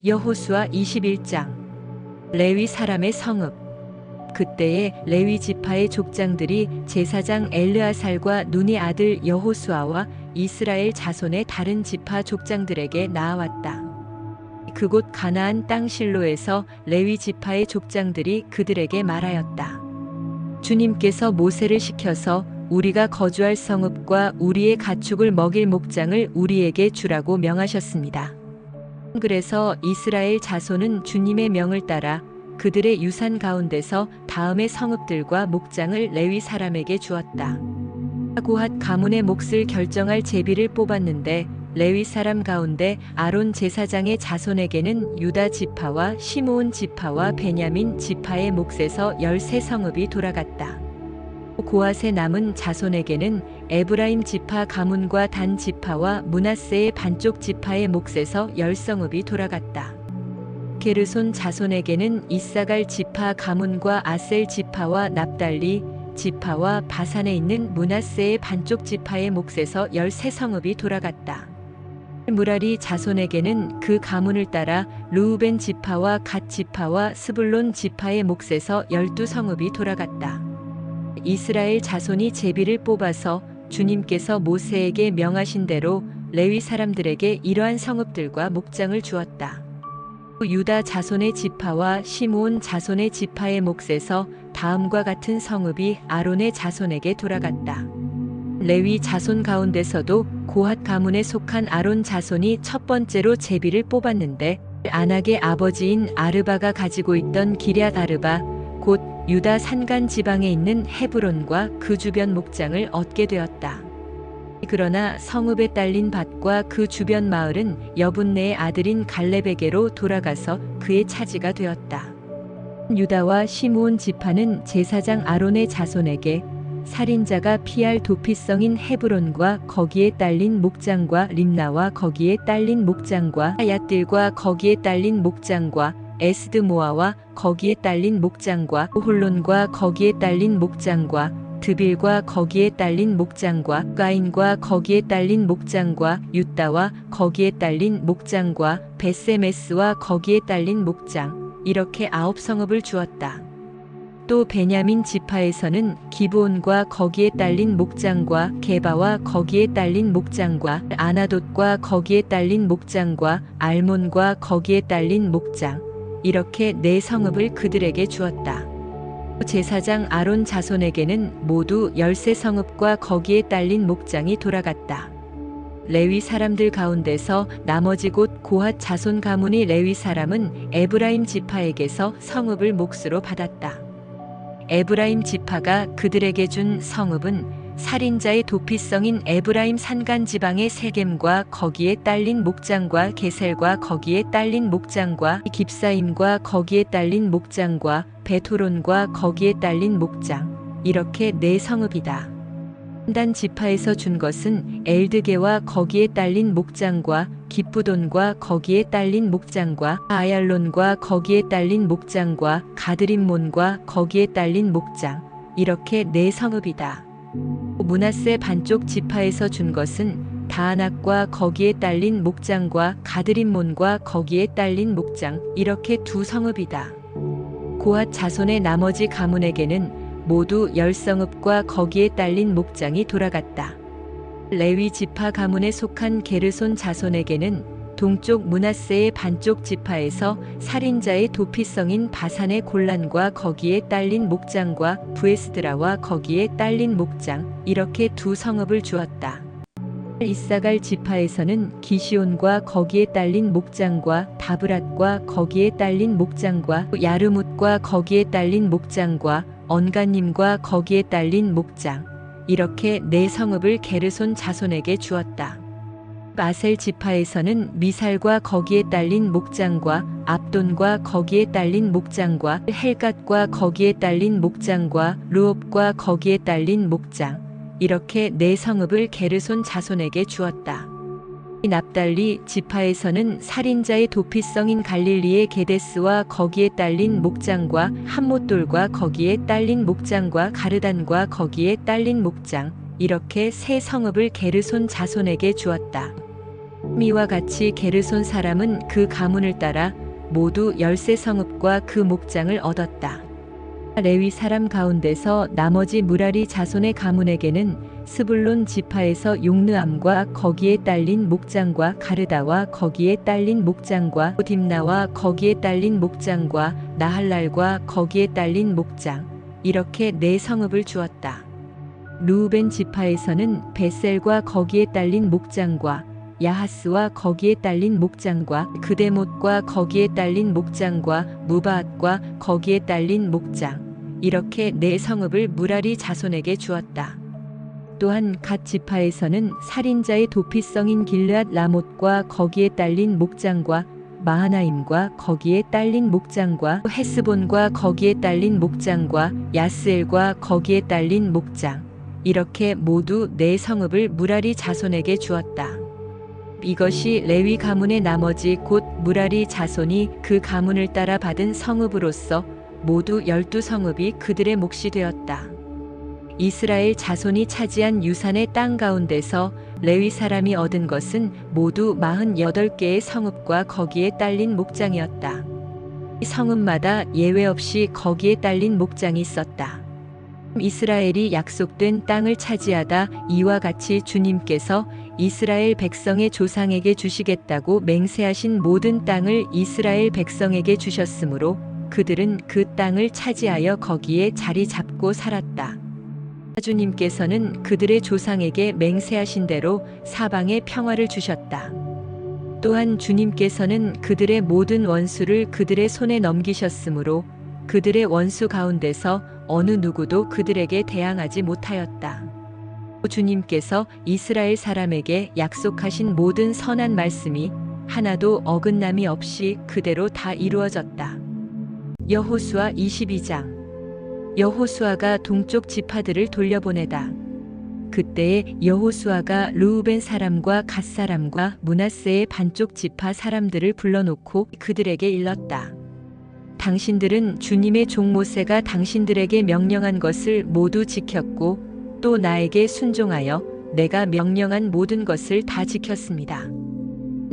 여호수아 21장. 레위 사람의 성읍. 그때에 레위 지파의 족장들이 제사장 엘르아살과 눈의 아들 여호수아와 이스라엘 자손의 다른 지파 족장들에게 나아왔다. 그곳 가나안 땅 실로에서 레위 지파의 족장들이 그들에게 말하였다. 주님께서 모세를 시켜서 우리가 거주할 성읍과 우리의 가축을 먹일 목장을 우리에게 주라고 명하셨습니다. 그래서 이스라엘 자손은 주님의 명을 따라 그들의 유산 가운데서 다음의 성읍들과 목장을 레위 사람에게 주었다. 고핫 가문의 몫을 결정할 제비를 뽑았는데 레위 사람 가운데 아론 제사장의 자손에게는 유다 지파와 시므온 지파와 베냐민 지파의 몫에서 13성읍이 돌아갔다. 고핫의 남은 자손에게는 에브라임 지파 가문과 단 지파와 므낫세의 반쪽 지파의 몫에서 10성읍이 돌아갔다. 게르손 자손에게는 이사갈 지파 가문과 아셀 지파와 납달리 지파와 바산에 있는 므낫세의 반쪽 지파의 몫에서 13성읍이 돌아갔다. 무라리 자손에게는 그 가문을 따라 르우벤 지파와 갓 지파와 스불론 지파의 몫에서 12성읍이 돌아갔다. 이스라엘 자손이 제비를 뽑아서 주님께서 모세에게 명하신 대로 레위 사람들에게 이러한 성읍들과 목장을 주었다. 유다 자손의 지파와 시므온 자손의 지파의 몫에서 다음과 같은 성읍이 아론의 자손에게 돌아갔다. 레위 자손 가운데서도 고핫 가문에 속한 아론 자손이 첫 번째로 제비를 뽑았는데 아낙의 아버지인 아르바가 가지고 있던 기럇 아르바 곧 유다 산간 지방에 있는 헤브론과 그 주변 목장을 얻게 되었다. 그러나 성읍에 딸린 밭과 그 주변 마을은 여분네의 아들인 갈렙에게로 돌아가서 그의 차지가 되었다. 유다와 시므온 지파는 제사장 아론의 자손에게 살인자가 피할 도피성인 헤브론과 거기에 딸린 목장과 림나와 거기에 딸린 목장과 얏들과 거기에 딸린 목장과 에스드모아와 거기에 딸린 목장과 홀론과 거기에 딸린 목장과 드빌과 거기에 딸린 목장과 가인과 거기에 딸린 목장과 유다와 거기에 딸린 목장과 베세메스와 거기에 딸린 목장 이렇게 9성읍을 주었다. 또 베냐민 지파에서는 기브온과 거기에 딸린 목장과 게바와 거기에 딸린 목장과 아나돗과 거기에 딸린 목장과 알몬과 거기에 딸린 목장 이렇게 4성읍을 그들에게 주었다. 제사장 아론 자손에게는 모두 13성읍과 거기에 딸린 목장이 돌아갔다. 레위 사람들 가운데서 나머지 곧 고핫 자손 가문의 레위 사람은 에브라임 지파에게서 성읍을 몫으로 받았다. 에브라임 지파가 그들에게 준 성읍은 살인자의 도피성인 에브라임 산간 지방의 세겜과 거기에 딸린 목장과 게셀과 거기에 딸린 목장과 깁사임과 거기에 딸린 목장과 베토론과 거기에 딸린 목장 이렇게 4성읍이다. 단 지파에서 준 것은 엘드게와 거기에 딸린 목장과 기쁘돈과 거기에 딸린 목장과 아얄론과 거기에 딸린 목장과 가드림몬과 거기에 딸린 목장 이렇게 4성읍이다. 므낫세 반쪽 지파에서 준 것은 다아낙과 거기에 딸린 목장과 가드림몬과 거기에 딸린 목장 이렇게 2성읍이다. 고핫 자손의 나머지 가문에게는 모두 10성읍과 거기에 딸린 목장이 돌아갔다. 레위 지파 가문에 속한 게르손 자손에게는 동쪽 므낫세의 반쪽 지파에서 살인자의 도피성인 바산의 골란과 거기에 딸린 목장과 부에스드라와 거기에 딸린 목장 이렇게 2성읍을 주었다. 이사갈 지파에서는 기시온과 거기에 딸린 목장과 다브랏과 거기에 딸린 목장과 야르뭇과 거기에 딸린 목장과 언가님과 거기에 딸린 목장 이렇게 4성읍을 게르손 자손에게 주었다. 아셀 지파에서는 미살과 거기에 딸린 목장과 압돈과 거기에 딸린 목장과 헬갓과 거기에 딸린 목장과 르옵과 거기에 딸린 목장 이렇게 4성읍을 게르손 자손에게 주었다. 납달리 지파에서는 살인자의 도피성인 갈릴리의 게데스와 거기에 딸린 목장과 함못돌과 거기에 딸린 목장과 가르단과 거기에 딸린 목장 이렇게 3성읍을 게르손 자손에게 주었다. 이와 같이 게르손 사람은 그 가문을 따라 모두 13성읍과 그 목장을 얻었다. 레위 사람 가운데서 나머지 무라리 자손의 가문에게는 스불론 지파에서 용느암과 거기에 딸린 목장과 가르다와 거기에 딸린 목장과 딥나와 거기에 딸린 목장과 나할랄과 거기에 딸린 목장, 이렇게 4성읍을 주었다. 루우벤 지파에서는 베셀과 거기에 딸린 목장과 야하스와 거기에 딸린 목장과 그데못과 거기에 딸린 목장과 무바앗과 거기에 딸린 목장, 이렇게 4성읍을 무라리 자손에게 주었다. 또한 갓 지파에서는 살인자의 도피성인 길르앗 라못과 거기에 딸린 목장과 마하나임과 거기에 딸린 목장과 헤스본과 거기에 딸린 목장과 야스엘과 거기에 딸린 목장, 이렇게 모두 4성읍을 무라리 자손에게 주었다. 이것이 레위 가문의 나머지 곧 무라리 자손이 그 가문을 따라 받은 성읍으로서 모두 12성읍이 그들의 몫이 되었다. 이스라엘 자손이 차지한 유산의 땅 가운데서 레위 사람이 얻은 것은 모두 48개의 성읍과 거기에 딸린 목장이었다. 성읍마다 예외 없이 거기에 딸린 목장이 있었다. 이스라엘이 약속된 땅을 차지하다 이와 같이 주님께서 이스라엘 백성의 조상에게 주시겠다고 맹세하신 모든 땅을 이스라엘 백성에게 주셨으므로 그들은 그 땅을 차지하여 거기에 자리 잡고 살았다. 주님께서는 그들의 조상에게 맹세하신 대로 사방에 평화를 주셨다. 또한 주님께서는 그들의 모든 원수를 그들의 손에 넘기셨으므로 그들의 원수 가운데서 어느 누구도 그들에게 대항하지 못하였다. 주님께서 이스라엘 사람에게 약속하신 모든 선한 말씀이 하나도 어긋남이 없이 그대로 다 이루어졌다. 여호수아 22장. 여호수아가 동쪽 지파들을 돌려보내다. 그때에 여호수아가 르우벤 사람과 갓 사람과 므낫세의 반쪽 지파 사람들을 불러놓고 그들에게 일렀다. 당신들은 주님의 종 모세가 당신들에게 명령한 것을 모두 지켰고 또 나에게 순종하여 내가 명령한 모든 것을 다 지켰습니다.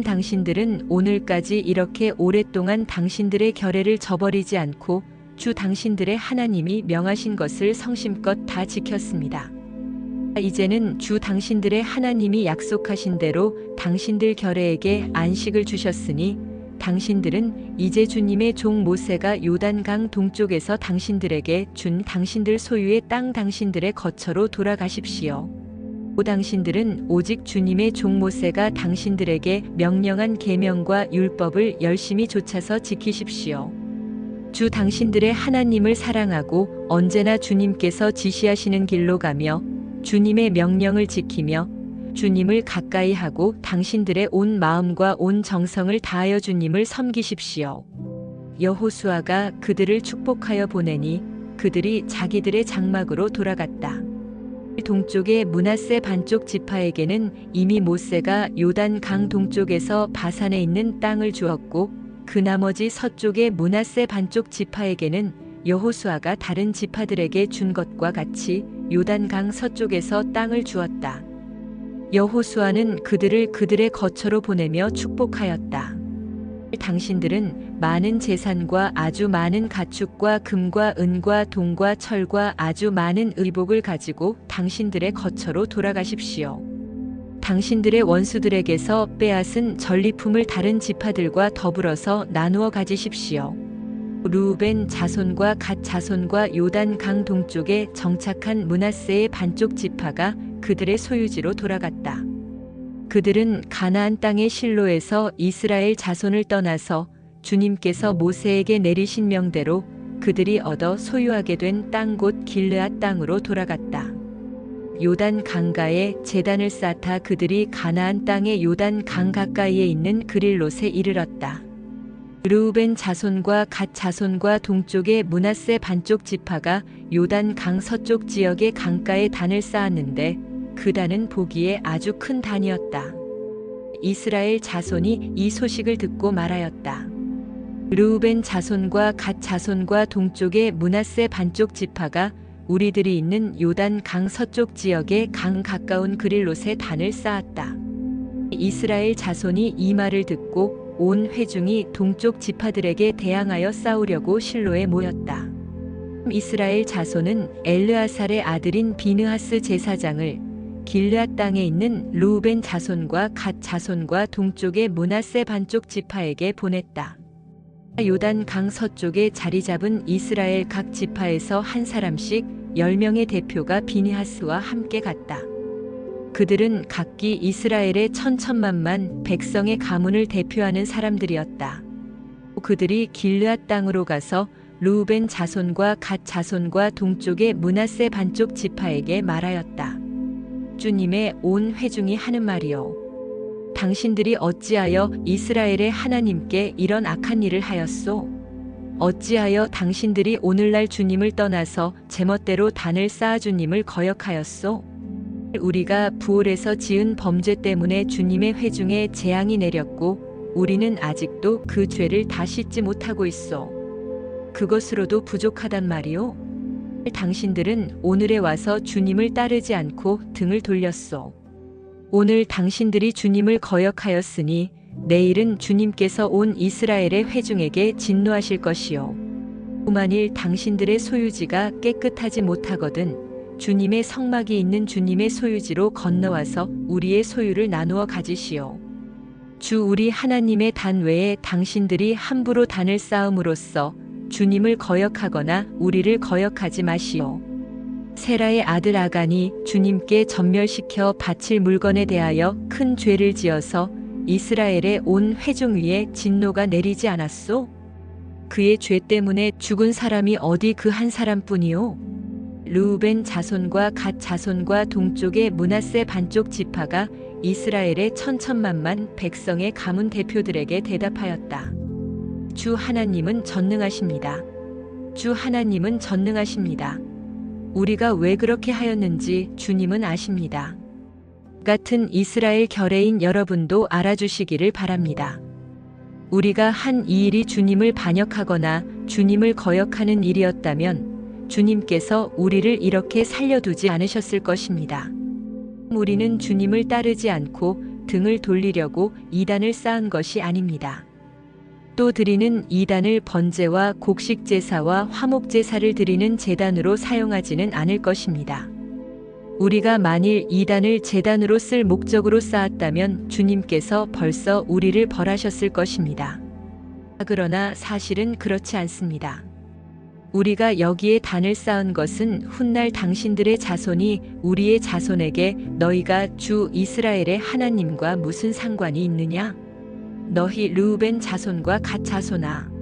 당신들은 오늘까지 이렇게 오랫동안 당신들의 결례를 저버리지 않고 주 당신들의 하나님이 명하신 것을 성심껏 다 지켰습니다. 이제는 주 당신들의 하나님이 약속하신 대로 당신들 결례에게 안식을 주셨으니 당신들은 이제 주님의 종 모세가 요단강 동쪽에서 당신들에게 준 당신들 소유의 땅 당신들의 거처로 돌아가십시오. 당신들은 오직 주님의 종 모세가 당신들에게 명령한 계명과 율법을 열심히 좇아서 지키십시오. 주 당신들의 하나님을 사랑하고 언제나 주님께서 지시하시는 길로 가며 주님의 명령을 지키며 주님을 가까이 하고 당신들의 온 마음과 온 정성을 다하여 주님을 섬기십시오. 여호수아가 그들을 축복하여 보내니 그들이 자기들의 장막으로 돌아갔다. 동쪽의 므낫세 반쪽 지파에게는 이미 모세가 요단 강 동쪽에서 바산에 있는 땅을 주었고 그 나머지 서쪽의 므낫세 반쪽 지파에게는 여호수아가 다른 지파들에게 준 것과 같이 요단 강 서쪽에서 땅을 주었다. 여호수아는 그들을 그들의 거처로 보내며 축복하였다. 당신들은 많은 재산과 아주 많은 가축과 금과 은과 동과 철과 아주 많은 의복을 가지고 당신들의 거처로 돌아가십시오. 당신들의 원수들에게서 빼앗은 전리품을 다른 지파들과 더불어서 나누어 가지십시오. 르우벤 자손과 갓 자손과 요단 강 동쪽에 정착한 므낫세의 반쪽 지파가 그들의 소유지로 돌아갔다. 그들은 가나안 땅의 실로에서 이스라엘 자손을 떠나서 주님께서 모세에게 내리신 명대로 그들이 얻어 소유하게 된 땅 곧 길르앗 땅으로 돌아갔다. 요단 강가에 제단을 쌓다 그들이 가나안 땅의 요단 강 가까이에 있는 그릴롯에 이르렀다. 르우벤 자손과 갓 자손과 동쪽의 므낫세 반쪽 지파가 요단 강 서쪽 지역의 강가에 단을 쌓았는데 그 단은 보기에 아주 큰 단이었다. 이스라엘 자손이 이 소식을 듣고 말하였다. 르우벤 자손과 갓 자손과 동쪽의 므낫세 반쪽 지파가 우리들이 있는 요단 강 서쪽 지역의 강 가까운 그릴롯에 단을 쌓았다. 이스라엘 자손이 이 말을 듣고 온 회중이 동쪽 지파들에게 대항하여 싸우려고 실로에 모였다. 이스라엘 자손은 엘르아살의 아들인 비느하스 제사장을 길르앗 땅에 있는 르우벤 자손과 갓 자손과 동쪽의 므낫세 반쪽 지파에게 보냈다. 요단 강 서쪽에 자리 잡은 이스라엘 각 지파에서 한 사람씩 10명의 대표가 비느하스와 함께 갔다. 그들은 각기 이스라엘의 천천만만 백성의 가문을 대표하는 사람들이었다. 그들이 길르앗 땅으로 가서 르우벤 자손과 갓 자손과 동쪽의 므낫세 반쪽 지파에게 말하였다. 주님의 온 회중이 하는 말이요. 당신들이 어찌하여 이스라엘의 하나님께 이런 악한 일을 하였소? 어찌하여 당신들이 오늘날 주님을 떠나서 제멋대로 단을 쌓아 주님을 거역하였소? 우리가 부올에서 지은 범죄 때문에 주님의 회중에 재앙이 내렸고 우리는 아직도 그 죄를 다 씻지 못하고 있어. 그것으로도 부족하단 말이오. 당신들은 오늘에 와서 주님을 따르지 않고 등을 돌렸소. 오늘 당신들이 주님을 거역하였으니 내일은 주님께서 온 이스라엘의 회중에게 진노하실 것이요. 만일 당신들의 소유지가 깨끗하지 못하거든 주님의 성막이 있는 주님의 소유지로 건너와서 우리의 소유를 나누어 가지시오. 주 우리 하나님의 단 외에 당신들이 함부로 단을 쌓음으로써 주님을 거역하거나 우리를 거역하지 마시오. 세라의 아들 아간이 주님께 전멸시켜 바칠 물건에 대하여 큰 죄를 지어서 이스라엘의 온 회중 위에 진노가 내리지 않았소? 그의 죄 때문에 죽은 사람이 어디 그 한 사람뿐이오? 르우벤 자손과 갓 자손과 동쪽의 므낫세 반쪽 지파가 이스라엘의 천천만만 백성의 가문 대표들에게 대답하였다. 주 하나님은 전능하십니다. 주 하나님은 전능하십니다. 우리가 왜 그렇게 하였는지 주님은 아십니다. 같은 이스라엘 결의인 여러분도 알아주시기를 바랍니다. 우리가 한 이 일이 주님을 반역하거나 주님을 거역하는 일이었다면 주님께서 우리를 이렇게 살려두지 않으셨을 것입니다. 우리는 주님을 따르지 않고 등을 돌리려고 이단을 쌓은 것이 아닙니다. 또 드리는 이단을 번제와 곡식제사와 화목제사를 드리는 제단으로 사용하지는 않을 것입니다. 우리가 만일 이단을 제단으로 쓸 목적으로 쌓았다면 주님께서 벌써 우리를 벌하셨을 것입니다. 그러나 사실은 그렇지 않습니다. 우리가 여기에 단을 쌓은 것은 훗날 당신들의 자손이 우리의 자손에게 너희가 주 이스라엘의 하나님과 무슨 상관이 있느냐? 너희 르우벤 자손과 갓 자손아.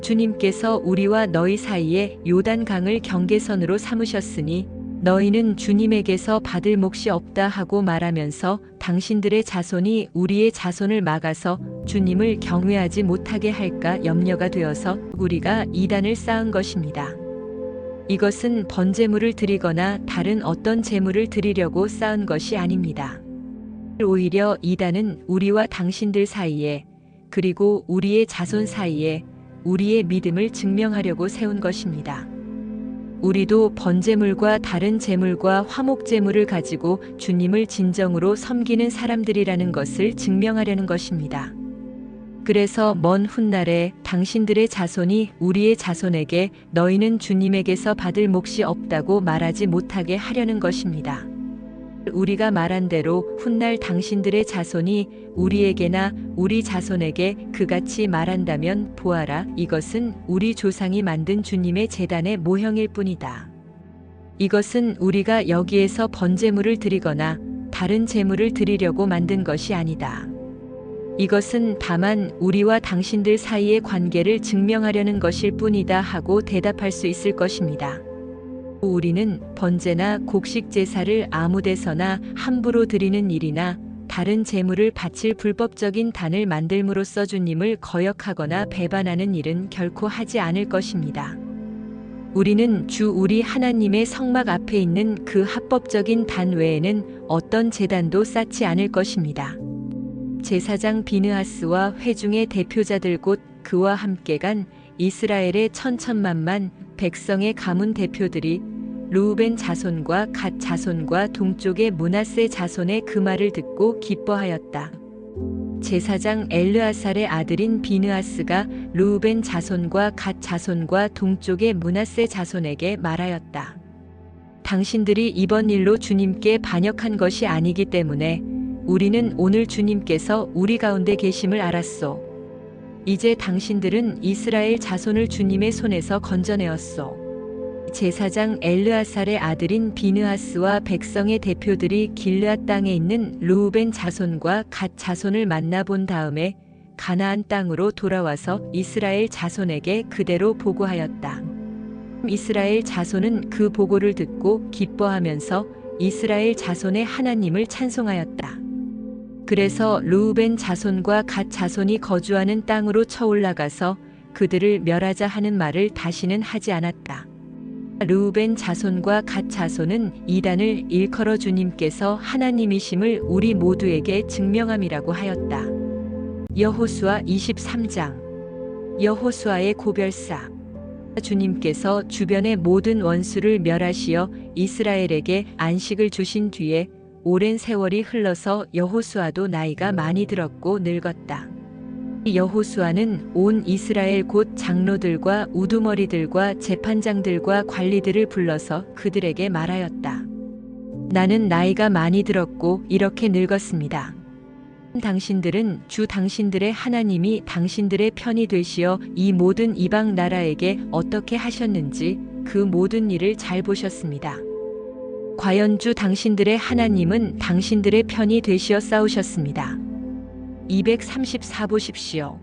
주님께서 우리와 너희 사이에 요단강을 경계선으로 삼으셨으니 너희는 주님에게서 받을 몫이 없다 하고 말하면서 당신들의 자손이 우리의 자손을 막아서 주님을 경외하지 못하게 할까 염려가 되어서 우리가 이단을 쌓은 것입니다. 이것은 번제물을 드리거나 다른 어떤 제물을 드리려고 쌓은 것이 아닙니다. 오히려 이단은 우리와 당신들 사이에 그리고 우리의 자손 사이에 우리의 믿음을 증명하려고 세운 것입니다. 우리도 번제물과 다른 제물과 화목제물을 가지고 주님을 진정으로 섬기는 사람들이라는 것을 증명하려는 것입니다. 그래서 먼 훗날에 당신들의 자손이 우리의 자손에게 너희는 주님에게서 받을 몫이 없다고 말하지 못하게 하려는 것입니다. 우리가 말한 대로 훗날 당신들의 자손이 우리에게나 우리 자손에게 그같이 말한다면 보아라, 이것은 우리 조상이 만든 주님의 제단의 모형일 뿐이다. 이것은 우리가 여기에서 번제물을 드리거나 다른 제물을 드리려고 만든 것이 아니다. 이것은 다만 우리와 당신들 사이의 관계를 증명하려는 것일 뿐이다 하고 대답할 수 있을 것입니다. 우리는 번제나 곡식 제사를 아무 데서나 함부로 드리는 일이나 다른 제물을 바칠 불법적인 단을 만들므로써 주님을 거역하거나 배반하는 일은 결코 하지 않을 것입니다. 우리는 주 우리 하나님의 성막 앞에 있는 그 합법적인 단 외에는 어떤 제단도 쌓지 않을 것입니다. 제사장 비느하스와 회중의 대표자들 곧 그와 함께 간 이스라엘의 천천만만 백성의 가문 대표들이 르우벤 자손과 갓 자손과 동쪽의 므낫세 자손의 그 말을 듣고 기뻐하였다. 제사장 엘르아살의 아들인 비느하스가 르우벤 자손과 갓 자손과 동쪽의 므낫세 자손에게 말하였다. 당신들이 이번 일로 주님께 반역한 것이 아니기 때문에 우리는 오늘 주님께서 우리 가운데 계심을 알았소. 이제 당신들은 이스라엘 자손을 주님의 손에서 건져내었소. 제사장 엘르아살의 아들인 비느하스와 백성의 대표들이 길르앗 땅에 있는 르우벤 자손과 갓 자손을 만나본 다음에 가나안 땅으로 돌아와서 이스라엘 자손에게 그대로 보고하였다. 이스라엘 자손은 그 보고를 듣고 기뻐하면서 이스라엘 자손의 하나님을 찬송하였다. 그래서 르우벤 자손과 갓 자손이 거주하는 땅으로 쳐올라가서 그들을 멸하자 하는 말을 다시는 하지 않았다. 르우벤 자손과 갓 자손은 이 단을 일컬어 주님께서 하나님이심을 우리 모두에게 증명함이라고 하였다. 여호수아 23장. 여호수아의 고별사. 주님께서 주변의 모든 원수를 멸하시어 이스라엘에게 안식을 주신 뒤에 오랜 세월이 흘러서 여호수아도 나이가 많이 들었고 늙었다. 여호수아는 온 이스라엘 곧 장로들과 우두머리들과 재판장들과 관리들을 불러서 그들에게 말하였다. 나는 나이가 많이 들었고 이렇게 늙었습니다. 당신들은 주 당신들의 하나님이 당신들의 편이 되시어 이 모든 이방 나라에게 어떻게 하셨는지 그 모든 일을 잘 보셨습니다. 과연 주 당신들의 하나님은 당신들의 편이 되시어 싸우셨습니다. 234 보십시오.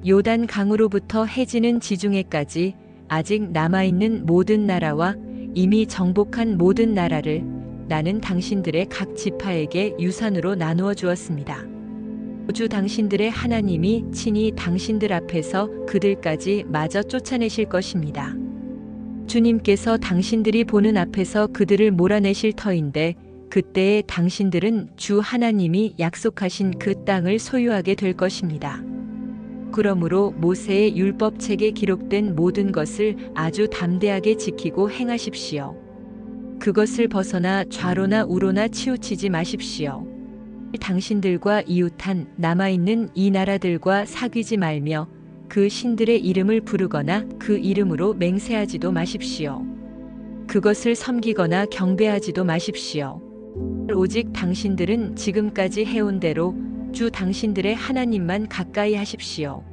요단 강으로부터 해지는 지중해까지 아직 남아있는 모든 나라와 이미 정복한 모든 나라를 나는 당신들의 각 지파에게 유산으로 나누어 주었습니다. 주 당신들의 하나님이 친히 당신들 앞에서 그들까지 마저 쫓아내실 것입니다. 주님께서 당신들이 보는 앞에서 그들을 몰아내실 터인데 그때에 당신들은 주 하나님이 약속하신 그 땅을 소유하게 될 것입니다. 그러므로 모세의 율법책에 기록된 모든 것을 아주 담대하게 지키고 행하십시오. 그것을 벗어나 좌로나 우로나 치우치지 마십시오. 당신들과 이웃한 남아있는 이 나라들과 사귀지 말며 그 신들의 이름을 부르거나 그 이름으로 맹세하지도 마십시오. 그것을 섬기거나 경배하지도 마십시오. 오직 당신들은 지금까지 해온 대로 주 당신들의 하나님만 가까이 하십시오.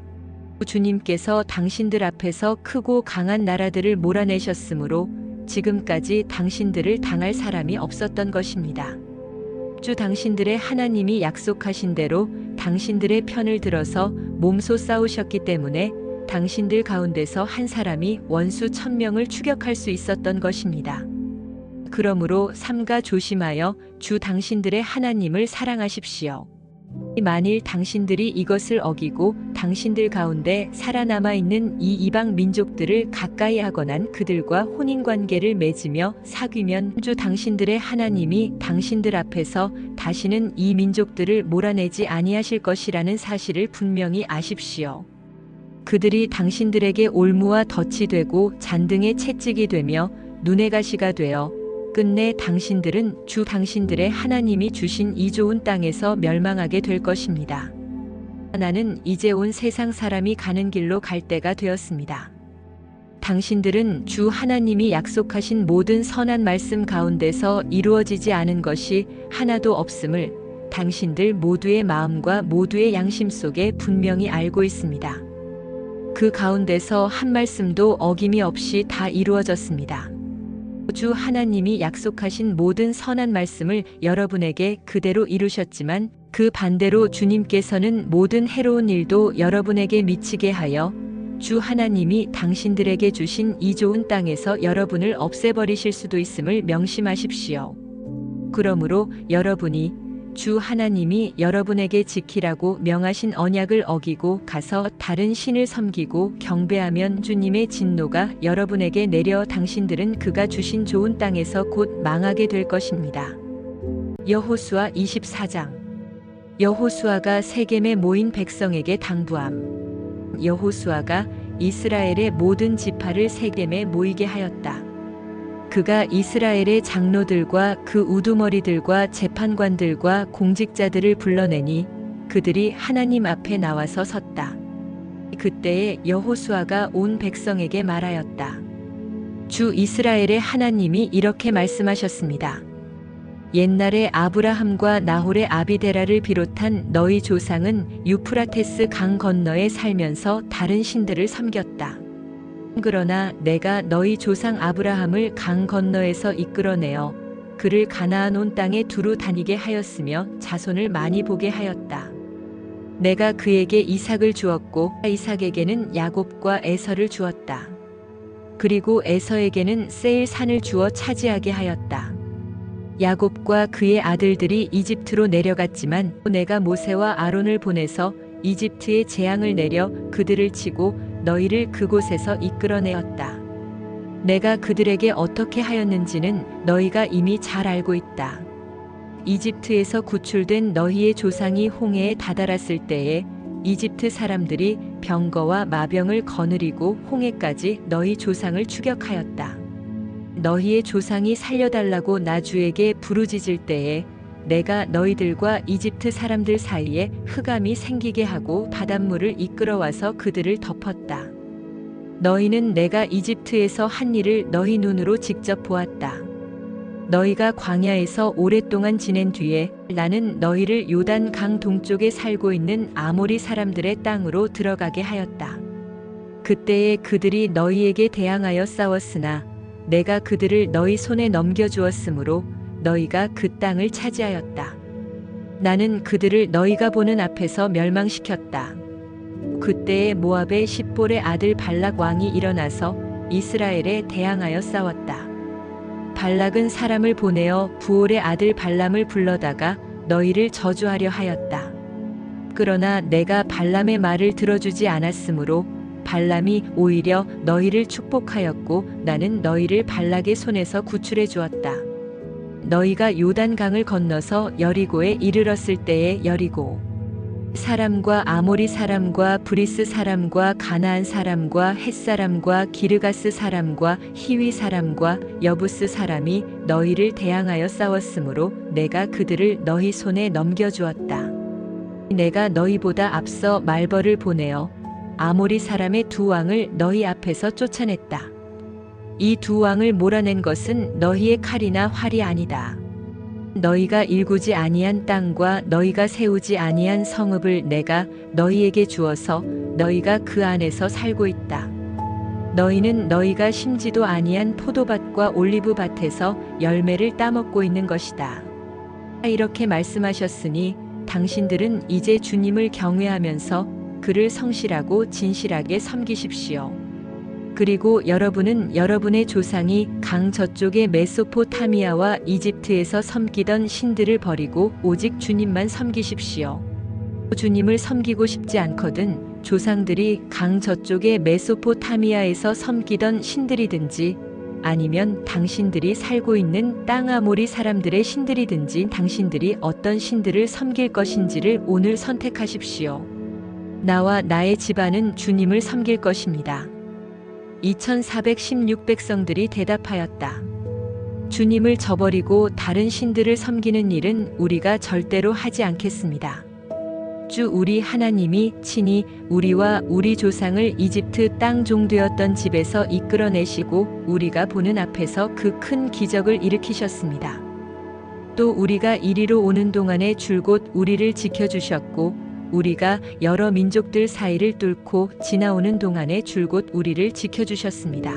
주님께서 당신들 앞에서 크고 강한 나라들을 몰아내셨으므로 지금까지 당신들을 당할 사람이 없었던 것입니다. 주 당신들의 하나님이 약속하신 대로 당신들의 편을 들어서 몸소 싸우셨기 때문에 당신들 가운데서 한 사람이 원수 1000명을 추격할 수 있었던 것입니다. 그러므로 삼가 조심하여 주 당신들의 하나님을 사랑하십시오. 만일 당신들이 이것을 어기고 당신들 가운데 살아남아 있는 이 이방 민족들을 가까이 하거난 그들과 혼인관계를 맺으며 사귀면 주 당신들의 하나님이 당신들 앞에서 다시는 이 민족들을 몰아내지 아니하실 것이라는 사실을 분명히 아십시오. 그들이 당신들에게 올무와 덫이 되고 잔등의 채찍이 되며 눈의 가시가 되어 끝내 당신들은 주 당신들의 하나님이 주신 이 좋은 땅에서 멸망하게 될 것입니다. 나는 이제 온 세상 사람이 가는 길로 갈 때가 되었습니다. 당신들은 주 하나님이 약속하신 모든 선한 말씀 가운데서 이루어지지 않은 것이 하나도 없음을 당신들 모두의 마음과 모두의 양심 속에 분명히 알고 있습니다. 그 가운데서 한 말씀도 어김이 없이 다 이루어졌습니다. 주 하나님이 약속하신 모든 선한 말씀을 여러분에게 그대로 이루셨지만 그 반대로 주님께서는 모든 해로운 일도 여러분에게 미치게 하여 주 하나님이 당신들에게 주신 이 좋은 땅에서 여러분을 없애버리실 수도 있음을 명심하십시오. 그러므로 여러분이 주 하나님이 여러분에게 지키라고 명하신 언약을 어기고 가서 다른 신을 섬기고 경배하면 주님의 진노가 여러분에게 내려 당신들은 그가 주신 좋은 땅에서 곧 망하게 될 것입니다. 여호수아 24장. 여호수아가 세겜에 모인 백성에게 당부함. 여호수아가 이스라엘의 모든 지파를 세겜에 모이게 하였다. 그가 이스라엘의 장로들과 그 우두머리들과 재판관들과 공직자들을 불러내니 그들이 하나님 앞에 나와서 섰다. 그때에 여호수아가 온 백성에게 말하였다. 주 이스라엘의 하나님이 이렇게 말씀하셨습니다. 옛날에 아브라함과 나홀의 아비데라를 비롯한 너희 조상은 유프라테스 강 건너에 살면서 다른 신들을 섬겼다. 그러나 내가 너희 조상 아브라함을 강 건너에서 이끌어내어 그를 가나안 온 땅에 두루 다니게 하였으며 자손을 많이 보게 하였다. 내가 그에게 이삭을 주었고 이삭에게는 야곱과 에서를 주었다. 그리고 에서에게는 세일 산을 주어 차지하게 하였다. 야곱과 그의 아들들이 이집트로 내려갔지만 내가 모세와 아론을 보내서 이집트에 재앙을 내려 그들을 치고 너희를 그곳에서 이끌어내었다. 내가 그들에게 어떻게 하였는지는 너희가 이미 잘 알고 있다. 이집트에서 구출된 너희의 조상이 홍해에 다다랐을 때에 이집트 사람들이 병거와 마병을 거느리고 홍해까지 너희 조상을 추격하였다. 너희의 조상이 살려달라고 나주에게 부르짖을 때에 내가 너희들과 이집트 사람들 사이에 흑암이 생기게 하고 바닷물을 이끌어와서 그들을 덮었다. 너희는 내가 이집트에서 한 일을 너희 눈으로 직접 보았다. 너희가 광야에서 오랫동안 지낸 뒤에 나는 너희를 요단 강 동쪽에 살고 있는 아모리 사람들의 땅으로 들어가게 하였다. 그때에 그들이 너희에게 대항하여 싸웠으나 내가 그들을 너희 손에 넘겨주었으므로 너희가 그 땅을 차지하였다. 나는 그들을 너희가 보는 앞에서 멸망시켰다. 그때에 모압의 십볼의 아들 발락 왕이 일어나서 이스라엘에 대항하여 싸웠다. 발락은 사람을 보내어 부올의 아들 발람을 불러다가 너희를 저주하려 하였다. 그러나 내가 발람의 말을 들어주지 않았으므로 발람이 오히려 너희를 축복하였고 나는 너희를 발락의 손에서 구출해 주었다. 너희가 요단강을 건너서 여리고에 이르렀을 때에 여리고 사람과 아모리 사람과 브리스 사람과 가나안 사람과 헷 사람과 기르가스 사람과 히위 사람과 여부스 사람이 너희를 대항하여 싸웠으므로 내가 그들을 너희 손에 넘겨주었다. 내가 너희보다 앞서 말벌을 보내어 아모리 사람의 두 왕을 너희 앞에서 쫓아냈다. 이 두 왕을 몰아낸 것은 너희의 칼이나 활이 아니다. 너희가 일구지 아니한 땅과 너희가 세우지 아니한 성읍을 내가 너희에게 주어서 너희가 그 안에서 살고 있다. 너희는 너희가 심지도 아니한 포도밭과 올리브밭에서 열매를 따먹고 있는 것이다. 이렇게 말씀하셨으니 당신들은 이제 주님을 경외하면서 그를 성실하고 진실하게 섬기십시오. 그리고 여러분은 여러분의 조상이 강 저쪽의 메소포타미아와 이집트에서 섬기던 신들을 버리고 오직 주님만 섬기십시오. 주님을 섬기고 싶지 않거든 조상들이 강 저쪽의 메소포타미아에서 섬기던 신들이든지 아니면 당신들이 살고 있는 땅 아모리 사람들의 신들이든지 당신들이 어떤 신들을 섬길 것인지를 오늘 선택하십시오. 나와 나의 집안은 주님을 섬길 것입니다. 2416 백성들이 대답하였다. 주님을 저버리고 다른 신들을 섬기는 일은 우리가 절대로 하지 않겠습니다. 주 우리 하나님이 친히 우리와 우리 조상을 이집트 땅 종되었던 집에서 이끌어내시고 우리가 보는 앞에서 그 큰 기적을 일으키셨습니다. 또 우리가 이리로 오는 동안에 줄곧 우리를 지켜주셨고 우리가 여러 민족들 사이를 뚫고 지나오는 동안에 줄곧 우리를 지켜주셨습니다.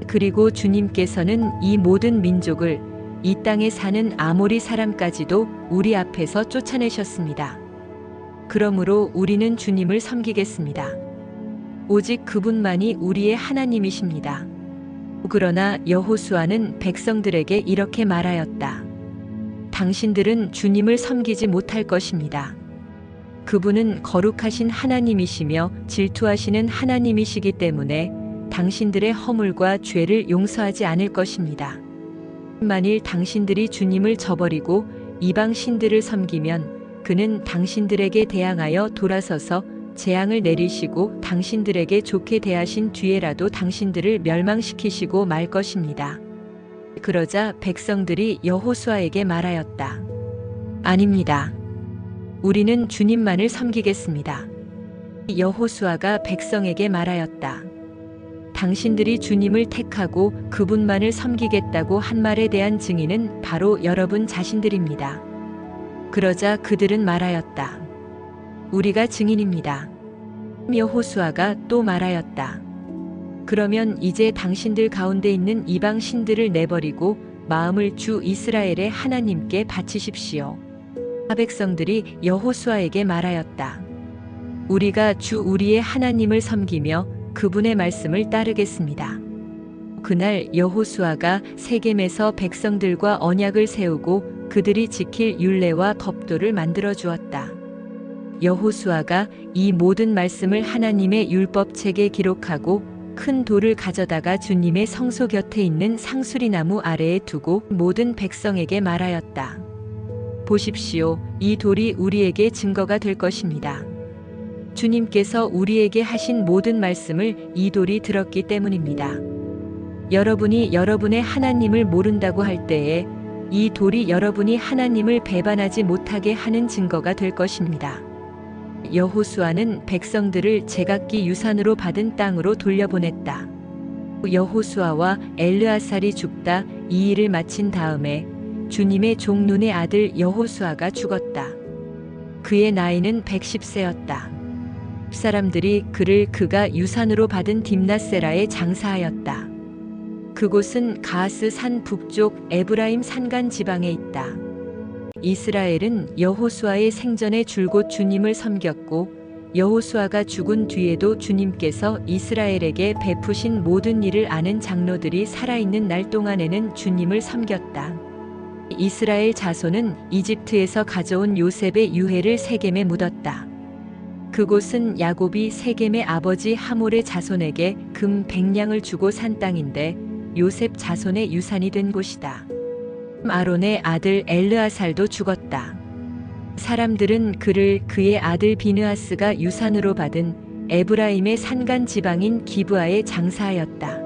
그리고 주님께서는 이 모든 민족을 이 땅에 사는 아모리 사람까지도 우리 앞에서 쫓아내셨습니다. 그러므로 우리는 주님을 섬기겠습니다. 오직 그분만이 우리의 하나님이십니다. 그러나 여호수아는 백성들에게 이렇게 말하였다. 당신들은 주님을 섬기지 못할 것입니다. 그분은 거룩하신 하나님이시며 질투하시는 하나님이시기 때문에 당신들의 허물과 죄를 용서하지 않을 것입니다. 만일 당신들이 주님을 저버리고 이방 신들을 섬기면 그는 당신들에게 대항하여 돌아서서 재앙을 내리시고 당신들에게 좋게 대하신 뒤에라도 당신들을 멸망시키시고 말 것입니다. 그러자 백성들이 여호수아에게 말하였다. 아닙니다. 우리는 주님만을 섬기겠습니다. 여호수아가 백성에게 말하였다. 당신들이 주님을 택하고 그분만을 섬기겠다고 한 말에 대한 증인은 바로 여러분 자신들입니다. 그러자 그들은 말하였다. 우리가 증인입니다. 여호수아가 또 말하였다. 그러면 이제 당신들 가운데 있는 이방 신들을 내버리고 마음을 주 이스라엘의 하나님께 바치십시오. 백성들이 여호수아에게 말하였다. 우리가 주 우리의 하나님을 섬기며 그분의 말씀을 따르겠습니다. 그날 여호수아가 세겜에서 백성들과 언약을 세우고 그들이 지킬 율례와 법도를 만들어 주었다. 여호수아가 이 모든 말씀을 하나님의 율법책에 기록하고 큰 돌을 가져다가 주님의 성소 곁에 있는 상수리나무 아래에 두고 모든 백성에게 말하였다. 보십시오, 이 돌이 우리에게 증거가 될 것입니다. 주님께서 우리에게 하신 모든 말씀을 이 돌이 들었기 때문입니다. 여러분이 여러분의 하나님을 모른다고 할 때에 이 돌이 여러분이 하나님을 배반하지 못하게 하는 증거가 될 것입니다. 여호수아는 백성들을 제각기 유산으로 받은 땅으로 돌려보냈다. 여호수아와 엘르아살이 죽다 이 일을 마친 다음에 주님의 종 눈의 아들 여호수아가 죽었다. 그의 나이는 110세였다. 사람들이 그를 그가 유산으로 받은 딥낫세라에 장사하였다. 그곳은 가스 산 북쪽 에브라임 산간 지방에 있다. 이스라엘은 여호수아의 생전에 줄곧 주님을 섬겼고 여호수아가 죽은 뒤에도 주님께서 이스라엘에게 베푸신 모든 일을 아는 장로들이 살아있는 날 동안에는 주님을 섬겼다. 이스라엘 자손은 이집트에서 가져온 요셉의 유해를 세겜에 묻었다. 그곳은 야곱이 세겜의 아버지 하몰의 자손에게 금 100냥을 주고 산 땅인데 요셉 자손의 유산이 된 곳이다. 아론의 아들 엘르아살도 죽었다. 사람들은 그를 그의 아들 비느하스가 유산으로 받은 에브라임의 산간 지방인 기브아에 장사하였다.